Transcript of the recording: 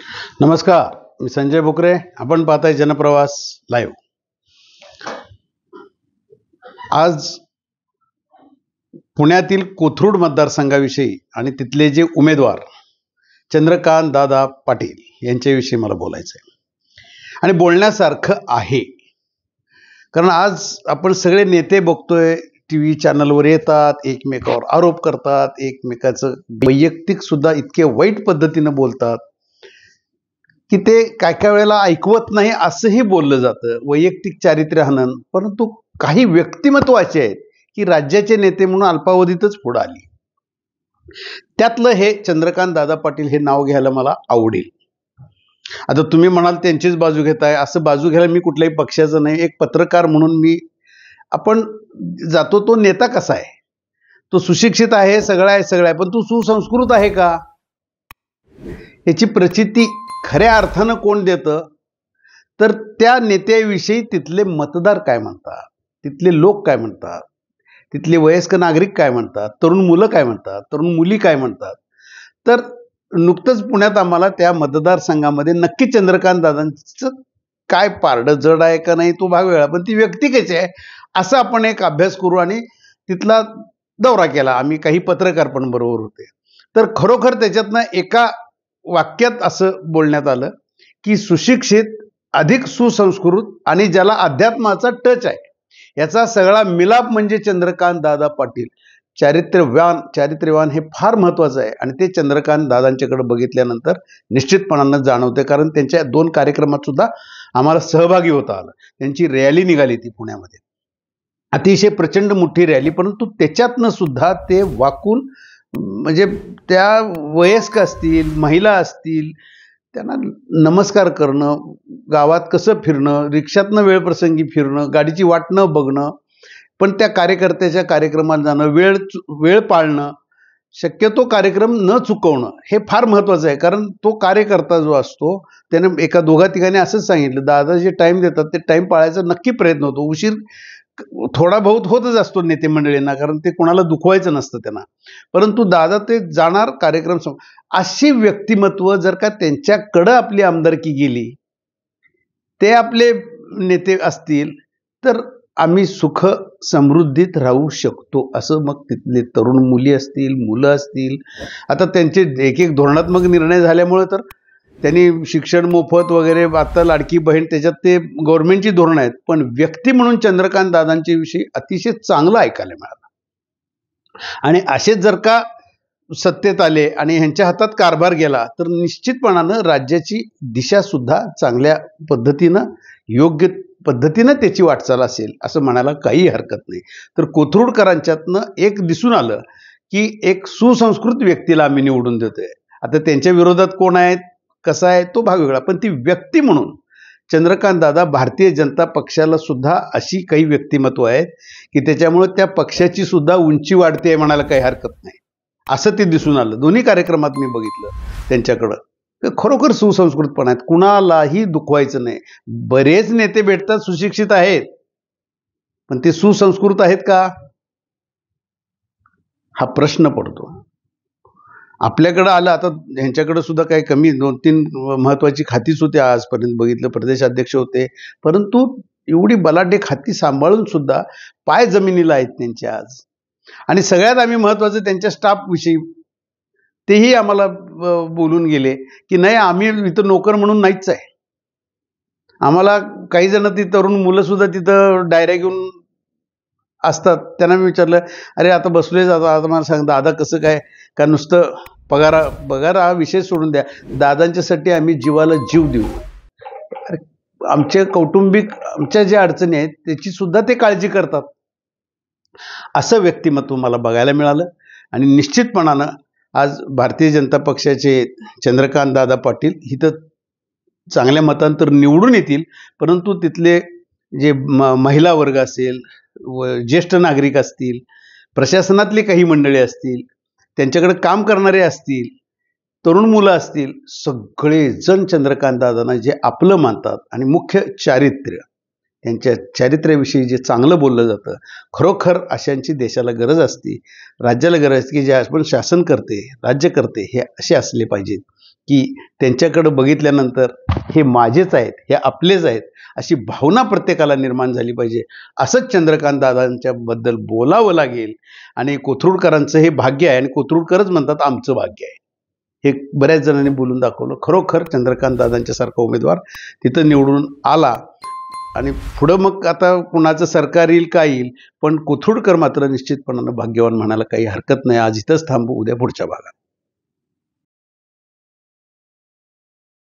नमस्कार, मी संजय भोकरे. आपण पाहताय जनप्रवास लाईव्ह. आज पुण्यातील कोथरूड मतदारसंघाविषयी आणि तिथले जे उमेदवार चंद्रकांत दादा पाटील यांच्याविषयी मला बोलायचं आहे आणि बोलण्यासारखं आहे. कारण आज आपण सगळे नेते बघतोय, टीव्ही चॅनलवर येतात, एकमेकावर आरोप करतात, एकमेकाचं वैयक्तिक सुद्धा इतके वाईट पद्धतीनं बोलतात की ते काय काय वेळेला ऐकवत नाही असंही बोललं जातं, वैयक्तिक चारित्र्य हनन. परंतु काही व्यक्तिमत्वाचे आहेत की राज्याचे नेते म्हणून अल्पावधीतच पुढे आली. त्यातलं हे चंद्रकांत दादा पाटील हे नाव घ्यायला मला आवडेल. आता तुम्ही म्हणाल त्यांचीच बाजू घेताय. असं बाजू घ्यायला मी कुठल्याही पक्षाचं नाही, एक पत्रकार म्हणून मी आपण जातो. तो नेता कसा आहे, तो सुशिक्षित आहे, सगळं आहे, पण तो सुसंस्कृत आहे का, याची प्रचिती खऱ्या अर्थानं कोण देतं तर त्या नेत्याविषयी तिथले मतदार काय म्हणतात, तिथले लोक काय म्हणतात, तिथले वयस्क नागरिक काय म्हणतात, तरुण मुलं काय म्हणतात, तरुण मुली काय म्हणतात. तर नुकतंच पुण्यात आम्हाला त्या मतदारसंघामध्ये नक्की चंद्रकांत दादांचं काय पारडं जड आहे का नाही तो भाग वेगळा, पण ती व्यक्ती कशी आहे असं आपण एक अभ्यास करू. आणि तिथला दौरा केला आम्ही, काही पत्रकार पण बरोबर होते. तर खरोखर त्याच्यातनं एका वाक्यात असं बोलण्यात आलं की सुशिक्षित, अधिक सुसंस्कृत आणि ज्याला अध्यात्माचा टच आहे याचा सगळा मिलाप म्हणजे चंद्रकांत दादा पाटील. चारित्र्यवान हे फार महत्वाचं आहे आणि ते चंद्रकांत दादांच्याकडे बघितल्यानंतर निश्चितपणानं जाणवते. कारण त्यांच्या 2 कार्यक्रमात सुद्धा आम्हाला सहभागी होता आलं. त्यांची रॅली निघाली ती पुण्यामध्ये, अतिशय प्रचंड मोठी रॅली. परंतु त्याच्यातनं सुद्धा ते वाकून, म्हणजे त्या वयस्क असतील, महिला असतील, त्यांना नमस्कार करणं, गावात कसं फिरणं, रिक्षातनं वेळप्रसंगी फिरणं, गाडीची वाट न बघणं, पण त्या कार्यकर्त्याच्या कार्यक्रमाला जाणं, वेळ पाळणं, शक्यतो कार्यक्रम न चुकवणं हे फार महत्त्वाचं आहे. कारण तो कार्यकर्ता जो असतो त्याने एका 2-3 असंच सांगितलं, दादा जे टाईम देतात ते टाईम पाळायचा नक्की प्रयत्न होतो. उशीर थोडा बहुत होतच असतो नेते मंडळींना, कारण ते कोणाला दुखवायचं नसतं त्यांना. परंतु दादा ते जाणार कार्यक्रम. अशी व्यक्तिमत्व जर का त्यांच्याकडं आपली आमदारकी गेली, ते आपले नेते असतील तर आम्ही सुख समृद्धीत राहू शकतो. असं मग तिथले तरुण मुली असतील, मुलं असतील, आता त्यांचे एक धोरणात्मक निर्णय झाल्यामुळे तर त्यांनी शिक्षण मोफत वगैरे, आता लाडकी बहीण, त्याच्यात ते गव्हर्नमेंटची धोरणं आहेत. पण व्यक्ती म्हणून चंद्रकांत दादांच्या विषयी अतिशय चांगलं ऐकायला मिळालं. आणि असेच जर का सत्तेत आले आणि ह्यांच्या हातात कारभार गेला तर निश्चितपणानं राज्याची दिशा सुद्धा चांगल्या पद्धतीनं, योग्य पद्धतीनं त्याची वाटचाल असेल असं म्हणायला काही हरकत नाही. तर कोथरूडकरांच्यातनं एक दिसून आलं की एक सुसंस्कृत व्यक्तीला आम्ही निवडून देतोय. आता त्यांच्या विरोधात कोण आहेत, कसा आहे तो भाग वेगळा, पण ती व्यक्ती म्हणून चंद्रकांत दादा, भारतीय जनता पक्षाला सुद्धा अशी काही व्यक्तिमत्व आहेत की त्याच्यामुळे त्या पक्षाची सुद्धा उंची वाढते म्हणायला काही हरकत नाही. असं ते दिसून आलं 2 कार्यक्रमात मी बघितलं त्यांच्याकडं. तर खरोखर सुसंस्कृतपणा आहेत, कुणालाही दुखवायचं नाही. बरेच नेते भेटतात सुशिक्षित आहेत, पण ते सुसंस्कृत आहेत का हा प्रश्न पडतो. आपल्याकडं आलं, आता ह्यांच्याकडे सुद्धा काही कमी 2-3 महत्वाची खातीच होती आजपर्यंत बघितलं, प्रदेशाध्यक्ष होते, परंतु एवढी बलाढ्य खाती सांभाळून सुद्धा पाय जमिनीला आहेत त्यांचे आज. आणि सगळ्यात आम्ही महत्वाचं त्यांच्या स्टाफ विषयी तेही आम्हाला बोलून गेले की नाही, आम्ही इथं नोकर म्हणून नाहीच आहे. आम्हाला काही जण ती तरुण मुलं सुद्धा तिथं डायऱ्या घेऊन असतात. त्यांना मी विचारलं, अरे आता बसलोय जाता, आता मला सांग दादा कसं काय, का नुसतं पगार हा विषय सोडून द्या, दादांच्यासाठी आम्ही जीवाला जीव देऊ. अरे आमचे कौटुंबिक, आमच्या ज्या अडचणी आहेत त्याची सुद्धा ते काळजी करतात. असं व्यक्तिमत्व मला बघायला मिळालं. आणि निश्चितपणानं आज भारतीय जनता पक्षाचे चंद्रकांत दादा पाटील इथं चांगल्या मतांतर निवडून येतील. परंतु तिथले जे महिला वर्ग असेल, ज्येष्ठ नागरिक असतील, प्रशासनातली काही मंडळी असतील, त्यांच्याकडे काम करणारे असतील, तरुण मुलं असतील, सगळेजण चंद्रकांत दादांना जे आपलं मानतात आणि मुख्य चारित्र्य, त्यांच्या चारित्र्याविषयी जे चांगलं बोललं जातं, खरोखर अशांची देशाला गरज असते, राज्याला गरज असते की जे आपण शासन करते, राज्य करते हे असे असले पाहिजेत की त्यांच्याकडे बघितल्यानंतर हे माझेच आहेत, हे आपलेच आहेत, अशी भावना प्रत्येकाला निर्माण झाली पाहिजे. असंच चंद्रकांत दादांच्याबद्दल बोलावं लागेल. आणि कोथरूडकरांचं हे भाग्य आहे आणि कोथरूडकरच म्हणतात आमचं भाग्य आहे. हे बऱ्याच जणांनी बोलून दाखवलं. खरोखर चंद्रकांत दादांच्यासारखा उमेदवार तिथं निवडून आला. आणि पुढं मग आता कुणाचं सरकार येईल काय येईल, पण कोथरूडकर मात्र निश्चितपणानं भाग्यवान म्हणायला काही हरकत नाही. आज इथंच थांबू, उद्या पुढच्या भागात.